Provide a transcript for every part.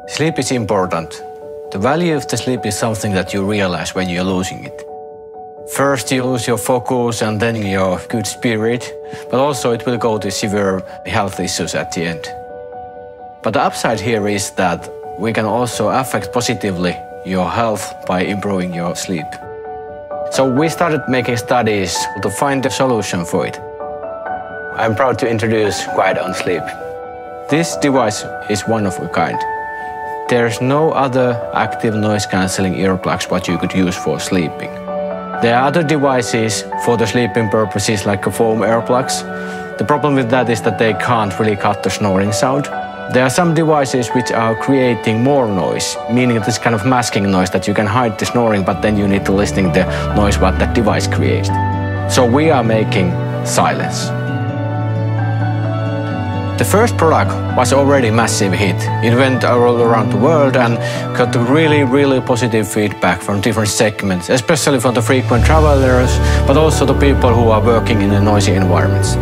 Sleep is important. The value of the sleep is something that you realize when you're losing it. First you lose your focus and then your good spirit, but also it will go to severe health issues at the end. But the upside here is that we can also affect positively your health by improving your sleep. So we started making studies to find a solution for it. I'm proud to introduce Quiet on Sleep. This device is one of a kind. There's no other active noise-cancelling earplugs what you could use for sleeping. There are other devices for the sleeping purposes like foam earplugs. The problem with that is that they can't really cut the snoring sound. There are some devices which are creating more noise, meaning this kind of masking noise that you can hide the snoring, but then you need to listen to the noise what that device creates. So we are making silence. The first product was already a massive hit. It went all around the world and got really positive feedback from different segments, especially from the frequent travelers, but also the people who are working in the noisy environments.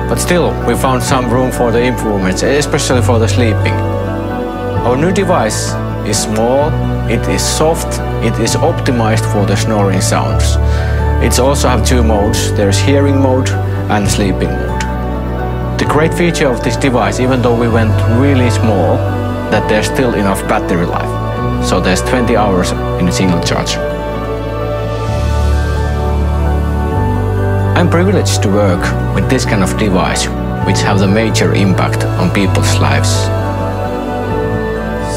But still, we found some room for the improvements, especially for the sleeping. Our new device is small, it is soft, it is optimized for the snoring sounds. It also has two modes, there's hearing mode and sleeping mode. The great feature of this device, even though we went really small, that there's still enough battery life. So there's 20 hours in a single charge. I'm privileged to work with this kind of device, which have a major impact on people's lives.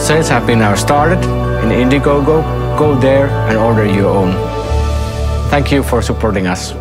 Sales have been now started in Indiegogo. Go there and order your own. Thank you for supporting us.